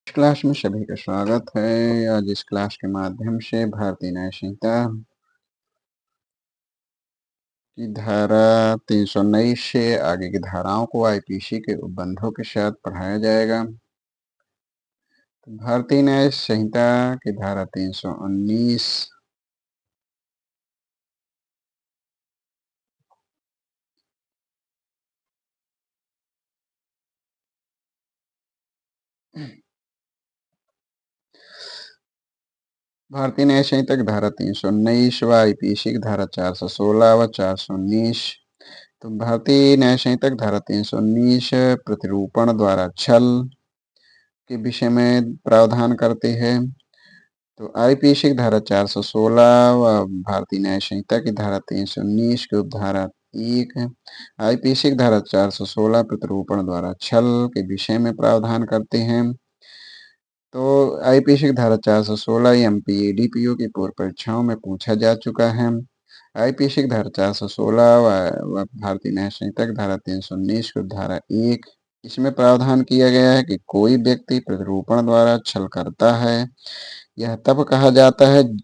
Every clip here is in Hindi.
क्लास में सभी का स्वागत है। आज इस क्लास के माध्यम से भारतीय न्याय संहिता की धारा 319 से आगे की धाराओं को आईपीसी के उपबंधों के साथ पढ़ाया जाएगा। तो भारतीय न्याय संहिता की धारा 319 भारतीय न्याय संहिता की धारा 319 व आईपीसी की धारा 416 व 419। तो भारतीय न्याय संहिता की धारा 319 प्रतिरूपण द्वारा छल के विषय में प्रावधान करती है। तो आईपीसी की धारा 416 व भारतीय न्याय संहिता की धारा 319 की उपधारा 1 है। आईपीसी की धारा 416 प्रतिरूपण द्वारा छल के विषय में प्रावधान करते हैं। तो आईपीसी की धारा 416 एमपी एडीपीओ की पूर्व परीक्षाओं में पूछा जा चुका है। आईपीसी की धारा 416 व भारतीय न्याय संहिता की धारा 319 की धारा 1, इसमें प्रावधान किया गया है कि कोई व्यक्ति प्रतिरूपण द्वारा छल करता है, यह तब कहा जाता है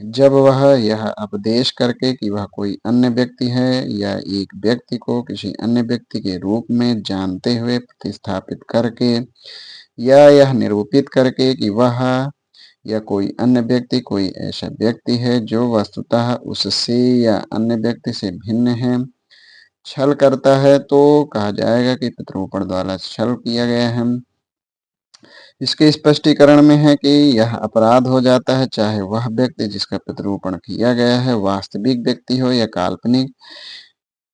जब वह यह उपदेश करके कि वह कोई अन्य व्यक्ति है या एक व्यक्ति को किसी अन्य व्यक्ति के रूप में जानते हुए प्रतिस्थापित करके या यह निरूपित करके कि वह या कोई अन्य व्यक्ति कोई ऐसा व्यक्ति है जो वस्तुतः उससे या अन्य व्यक्ति से भिन्न है, छल करता है, तो कहा जाएगा कि प्रतिरूपण द्वारा छल किया गया है। इसके स्पष्टीकरण में है कि यह अपराध हो जाता है चाहे वह व्यक्ति जिसका प्रतिरूपण किया गया है वास्तविक व्यक्ति हो या काल्पनिक।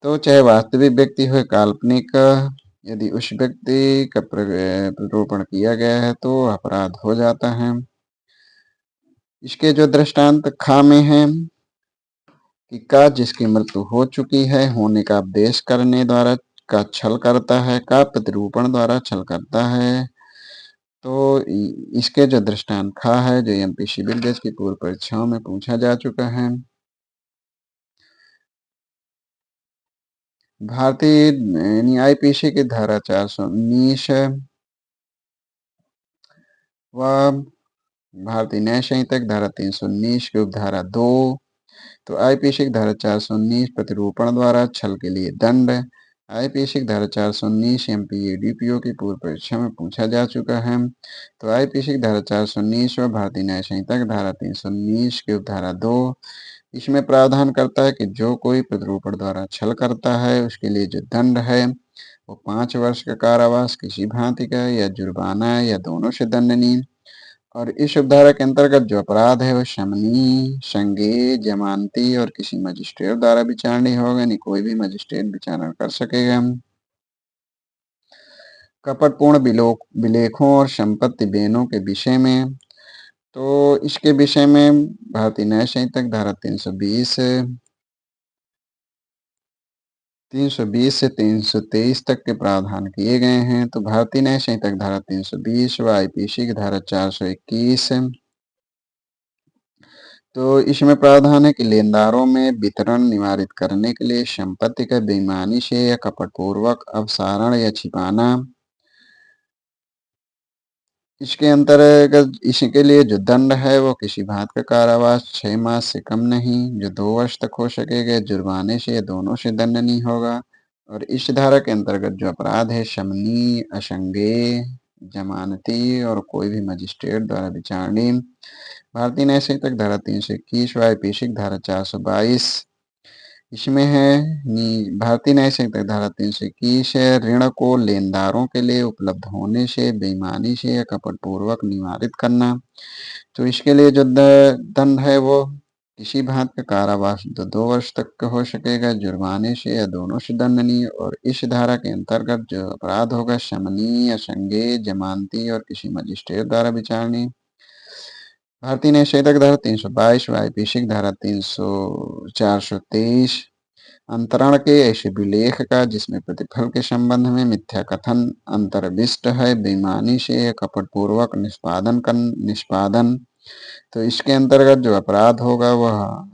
तो चाहे वास्तविक व्यक्ति हो या काल्पनिक, यदि उस व्यक्ति का प्रतिरूपण किया गया है तो अपराध हो जाता है। इसके जो दृष्टांत खा में है कि का जिसकी मृत्यु हो चुकी है होने का उपदेश करने द्वारा का छल करता है, का प्रतिरूपण द्वारा छल करता है। तो इसके जो दृष्टांत खा है जो एमपी सिविल जज की पूर्व परीक्षाओं में पूछा जा चुका है। भारतीय आईपीसी की धारा 419 व भारतीय न्याय संहिता की धारा 319 की उपधारा 2। तो आईपीसी की धारा 419 प्रतिरूपण द्वारा छल के लिए दंड। आईपीसी की धारा 419 एमपी एडीपीओ की पूर्व परीक्षा में पूछा जा चुका है। तो आईपीसी की धारा 419 व भारतीय न्याय संहिता की धारा 319 की उपधारा 2, इसमें प्रावधान करता है कि जो कोई प्रतिरूपण द्वारा छल करता है उसके लिए जो दंड है वो 5 वर्ष का कारावास, किसी भांति का या जुर्माना या दोनों से दंडनीय। और इस उपधारा के अंतर्गत जो अपराध है वो शमनी, संज्ञेय, जमानती और किसी मजिस्ट्रेट द्वारा विचारणीय होगा, यानी कोई भी मजिस्ट्रेट विचारणा कर सकेगा। कपटपूर्ण विलेखों और संपत्ति बेनों के विषय में, तो इसके विषय में भारतीय न्याय संहिता की धारा 320 से 323 तक के प्रावधान किए गए हैं। तो भारतीय न्याय संहिता की धारा 320 व आईपीसी की धारा 421, तो इसमें प्रावधान है कि लेनदारों में वितरण निवारित करने के लिए संपत्ति का बेईमानी से या कपटपूर्वक अपसारण या छिपाना, इसके अंतर्गत इसके लिए जो दंड है वो किसी भांत का कारावास 6 मास से कम नहीं, जो 2 वर्ष तक हो सकेगा, जुर्माने से या दोनों से दंडनीय होगा। और इस धारा के अंतर्गत जो अपराध है शमनी, असंज्ञेय, जमानती और कोई भी मजिस्ट्रेट द्वारा विचारणीय। भारतीय न्याय संहिता की धारा 321 व आईपीसी की धारा 422, इसमें है भारतीय न्याय संहिता की धारा 321 है ऋण को लेनदारों के लिए उपलब्ध होने से बेईमानी से या कपटपूर्वक निवारित करना। तो इसके लिए जो दंड है वो किसी भांति का कारावास 2 वर्ष तक का हो सकेगा, जुर्माने से या दोनों से दंडनीय। और इस धारा के अंतर्गत जो अपराध होगा शमनी, असंज्ञेय, जमानती और किसी मजिस्ट्रेट द्वारा विचारणीय। भारतीय न्याय संहिता की धारा 322 व आईपीसी की धारा 423 अंतरण के ऐसे विलेख का जिसमें प्रतिफल के संबंध में मिथ्या कथन अंतर्विष्ट है, बेईमानी से कपटपूर्वक निष्पादन। तो इसके अंतर्गत जो अपराध होगा वह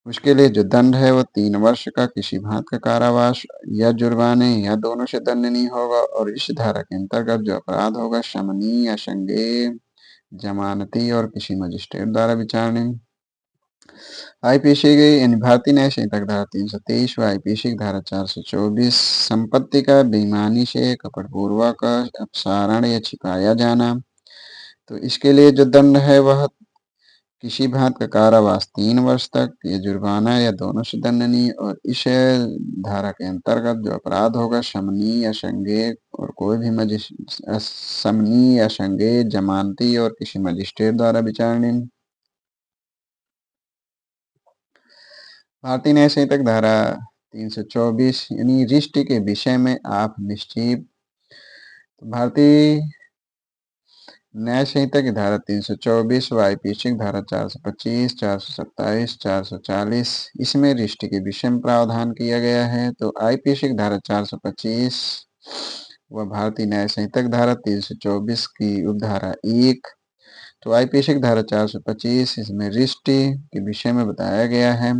उसके लिए जो दंड है वो 3 वर्ष का किसी भांत का कारावास या जुर्माने या दोनों से दंडनीय होगा। और इस धारा के अंतर्गत जो अपराध होगा शमनी, असंज्ञेय, जमानती और किसी मजिस्ट्रेट द्वारा विचारणीय। आईपीसी की यानी भारतीय न्याय संहिता की धारा 323 व आईपीसी की धारा 424 संपत्ति का बेईमानी से कपटपूर्वक अपसारण या छिपाया जाना। तो इसके लिए जो दंड है वह किसी भांत का कारावास 3 वर्ष तक या जुर्माना या दोनों से दंडनीय। और इस धारा के अंतर्गत जो अपराध होगा शमनी, असंज्ञेय और कोई भी समनी, असंज्ञेय, जमानती और किसी मजिस्ट्रेट द्वारा विचारणीय। भारतीय न्याय संहिता की धारा 324 यानी रिष्ट के विषय में आप निश्चित। भारतीय न्याय संहिता की धारा 324 व आईपीसी की धारा 425, 427, 440 इसमें रिष्ट के विषय में प्रावधान किया गया है। तो आईपीसी की धारा 425 व भारतीय न्याय संहिता की धारा 324 की उपधारा 1। तो आईपीसी की धारा 425 इसमें रिष्ट के विषय में बताया गया है।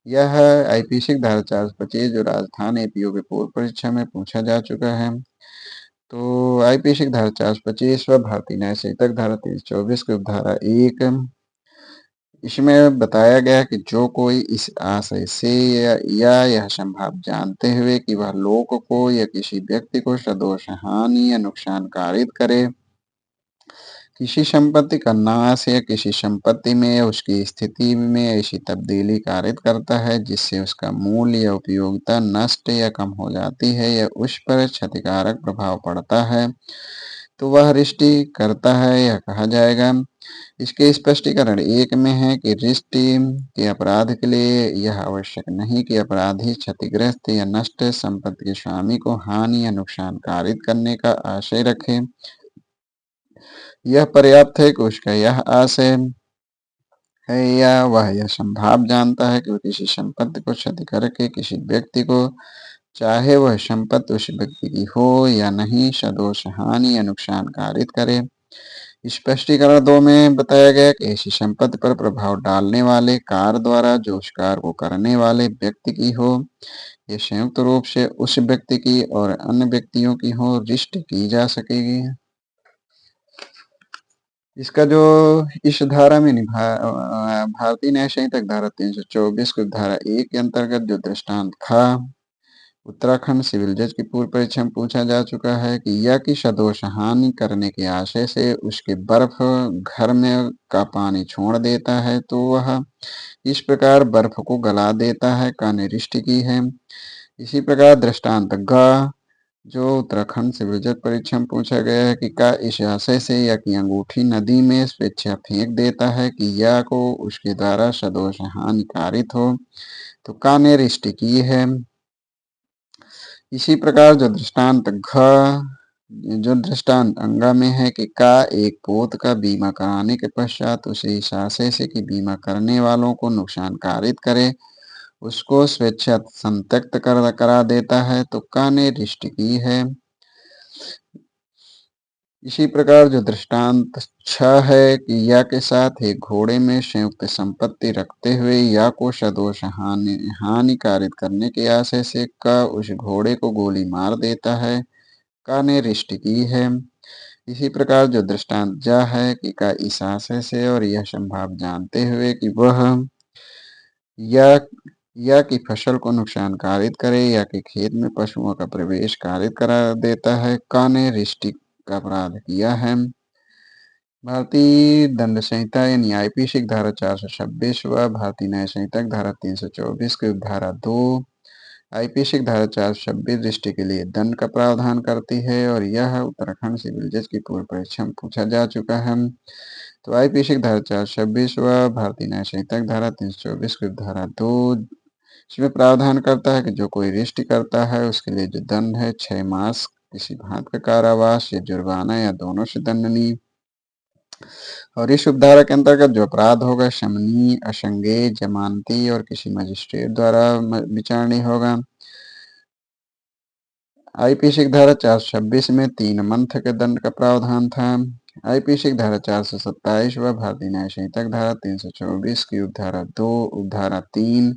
यह आईपीसी की धारा 425 जो राजस्थान एपीओ के पूर्व परीक्षा में पूछा जा चुका है। तो आईपीसी की धारा 425 व भारतीय न्याय संहिता की धारा 324 की उपधारा 1 इसमें बताया गया कि जो कोई इस आशय से या यह संभाव जानते हुए कि वह लोक को या किसी व्यक्ति को सदोष हानि या नुकसान कारित करे, किसी संपत्ति का नाश या किसी संपत्ति में या उसकी स्थिति में ऐसी तब्दीली कारित करता है जिससे उसका मूल्य या उपयोगिता नष्ट या कम हो जाती है या उस पर क्षतिकारक प्रभाव पड़ता है, तो वह रिष्टि करता है यह कहा जाएगा। इसके स्पष्टीकरण 1 में है कि रिष्टि के अपराध के लिए यह आवश्यक नहीं कि अपराधी क्षतिग्रस्त या नष्ट संपत्ति के स्वामी को हानि या नुकसान कारित करने का आशय रखे। यह पर्याप्त है कि उसका यह आशय है या वह यह संभाव जानता है कि वह किसी संपत्ति को क्षति करके किसी व्यक्ति को, चाहे वह संपत्ति उस व्यक्ति की हो या नहीं, सदोष हानि या नुकसान कारित करे। स्पष्टीकरण 2 में बताया गया कि ऐसी संपत्ति पर प्रभाव डालने वाले कार्य द्वारा जो उस कार्य को करने वाले व्यक्ति की हो, ये संयुक्त रूप से उस व्यक्ति की और अन्य व्यक्तियों की हो, रिष्ट की जा सकेगी। इसका जो इस धारा में भारतीय न्याय संहिता धारा 324 की धारा 1 के अंतर्गत जो दृष्टांत था उत्तराखंड सिविल जज की पूर्व परीक्षा में पूछा जा चुका है कि या कि सदोष हानि करने के आशय से उसके बर्फ घर में का पानी छोड़ देता है तो वह इस प्रकार बर्फ को गला देता है का निरिष्ट की है। इसी प्रकार दृष्टांत ग जो उत्तराखंड सिविल जज परीक्षा में पूछा गया है कि का इस आशय से या कि अंगूठी नदी में स्वेच्छा फेंक देता है कि या को उसके द्वारा सदोष हानि कारित हो, तो का ने रिष्ट की है। इसी प्रकार जो दृष्टांत अंगा में है कि का एक पोत का बीमा कराने के पश्चात उसे इस आशय से कि बीमा करने वालों को नुकसान कारित करे उसको स्वेच्छा संत्यक्त करा देता है, तो का ने रिष्ट की है। इसी प्रकार जो दृष्टांत 6 है कि या के साथ एक घोड़े में संयुक्त संपत्ति रखते हुए या को सदोष हानि कारित करने के आशय से का उस घोड़े को गोली मार देता है, का ने रिष्ट की है। इसी प्रकार जो दृष्टांत जा है कि का इस आशय से और यह संभाव जानते हुए कि वह या कि फसल को नुकसान कारित करे या कि खेत में पशुओं का प्रवेश कारित करा देता है, का ने रिष्टि का अपराध किया है। भारतीय दंड संहिता यानी आईपीसी की धारा 426 व भारतीय न्याय संहिता की धारा 324 की धारा 2 आईपीसी की धारा 426 रिष्टि के लिए दंड का प्रावधान करती है और यह उत्तराखंड सिविल जज की पूर्व परीक्षा में पूछा जा चुका है। तो आईपीसी की धारा 426 व भारतीय न्याय संहिता की धारा 324 की धारा 2 इसमें प्रावधान करता है कि जो कोई रिष्ट करता है उसके लिए जो दंड है 6 मास किसी भांत का कारावास या जुर्माना या दोनों से दंडनीय। और इस उपधारा के अंतर्गत जो अपराध होगा शमनी, असंज्ञेय, जमानती और किसी मजिस्ट्रेट द्वारा विचारणीय होगा। आईपीसी की धारा 426 में 3 मंथ के दंड का प्रावधान था। आईपीसी की धारा 427 व भारतीय न्याय संहिता की धारा 324 की उपधारा 2 उपधारा 3।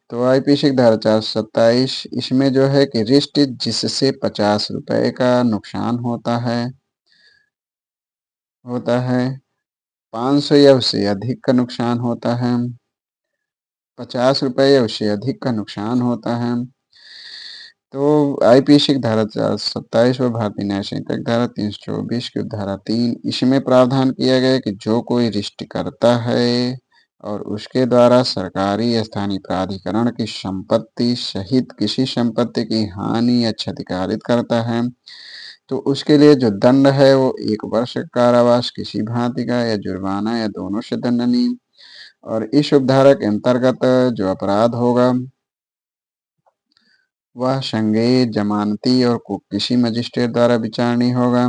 तो आईपीसी की धारा 427 इसमें जो है कि रिष्ट जिससे 50 रुपए का नुकसान होता है 500 या उससे अधिक का नुकसान होता है 50 रुपए या उससे अधिक का नुकसान होता है तो आईपीसी की धारा 427 व भारतीय न्याय संहिता की धारा 324 की धारा 3 इसमें प्रावधान किया गया है कि जो कोई रिष्ट करता है और उसके द्वारा सरकारी या स्थानीय प्राधिकरण की संपत्ति सहित किसी संपत्ति की हानि या क्षति कारित करता है तो उसके लिए जो दंड है वो 1 वर्ष का कारावास किसी भांति का या जुर्माना या दोनों से दंडनीय। और इस उपधारा के अंतर्गत जो अपराध होगा वह संज्ञेय जमानती और किसी मजिस्ट्रेट द्वारा विचारणीय होगा।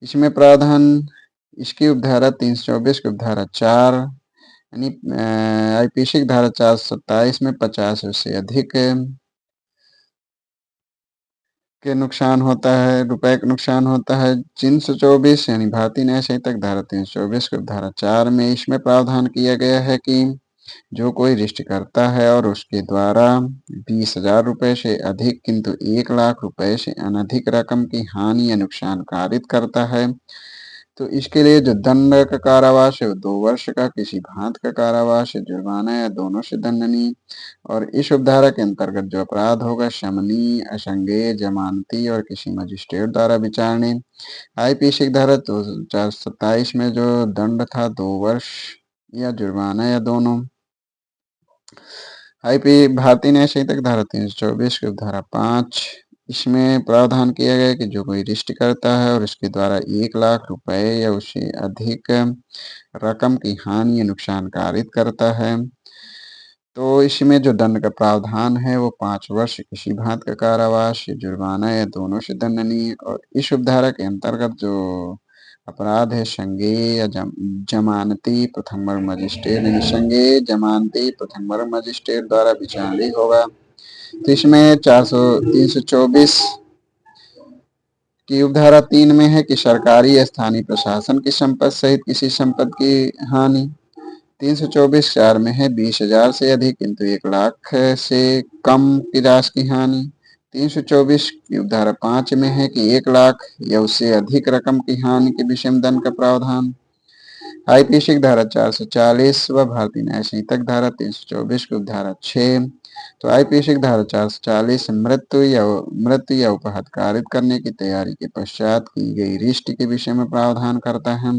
इसमें प्रावधान इसकी उपधारा 324 की उपधारा 4 यानी आईपीसी की धारा 427 में 50 से अधिक के नुकसान होता है रुपए का नुकसान होता है 324 यानी भारतीय न्याय संहिता की धारा 324 की धारा 4 में इसमें प्रावधान किया गया है कि जो कोई रिष्ट करता है और उसके द्वारा 20,000 रुपए से अधिक किंतु 1 लाख रुपए से अनधिक रकम की हानि या नुकसान कारित करता है तो इसके लिए जो दंड का कारावास है वो 2 वर्ष का किसी भांत का कारावास है जुर्माना या दोनों से दंडनीय। और इस उपधारा के अंतर्गत जो अपराध होगा शमनी असंज्ञेय जमानती और किसी मजिस्ट्रेट द्वारा विचारणीय। आईपीसी की धारा 427 में जो दंड था 2 वर्ष या जुर्माना या दोनों। आईपी भारतीय न्याय संहिता की धारा 324 की धारा 5 इसमें प्रावधान किया गया है कि जो कोई रिष्ट करता है और इसके द्वारा 1 लाख रुपए या उससे अधिक रकम की हानि या नुकसान कारित करता है तो इसमें जो दंड का प्रावधान है वो 5 वर्ष किसी भांत का कारावास या जुर्माना या दोनों से दंडनीय। और इस उपधारा के अंतर्गत जो अपराध है संज्ञेय या जमानती प्रथम वर्ग मजिस्ट्रेट यानी संज्ञेय जमानती प्रथम वर्ग मजिस्ट्रेट द्वारा विचारणीय होगा। तो इसमें 324 की उपधारा 3 में है कि सरकारी या स्थानीय प्रशासन की संपत्ति सहित किसी संपत्ति की हानि। 324(4) में है 20,000 से अधिक किंतु 1 लाख से कम की राशि की हानि। 324 की उपधारा 5 में है कि 1 लाख या उससे अधिक रकम की हानि के विषय दंड का प्रावधान। आईपीसी की धारा 440 व भारतीय न्याय संहिता की धारा 324 की उपधारा 6। तो आईपीसी की धारा 440 मृत्यु या उपहत कारित करने की तैयारी के पश्चात की गई रिष्ट के विषय में प्रावधान करता है।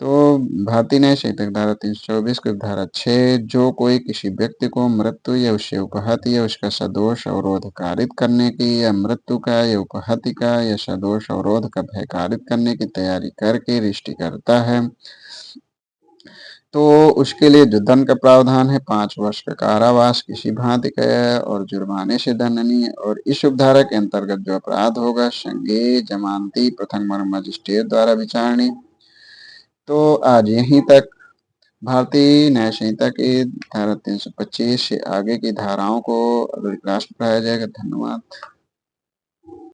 तो भारतीय न्याय संहिता की धारा 324 की धारा 6 जो कोई किसी व्यक्ति को मृत्यु या उससे उपहत या उसका सदोष अवरोध कारित करने की या मृत्यु का या उपहति का या सदोष अवरोध का भय कारित करने की तैयारी करके रिष्ट करता है तो उसके लिए जो दंड का प्रावधान है 5 वर्ष का कारावास किसी भांति का और जुर्माने से दंडनीय। और इस उपधारा के अंतर्गत जो अपराध होगा संज्ञेय जमानती प्रथम वर्ग मजिस्ट्रेट द्वारा विचारणीय। तो आज यहीं तक भारतीय न्याय संहिता की धारा 325 से आगे की धाराओं को अगली क्लास में पढ़ाया जाएगा। धन्यवाद।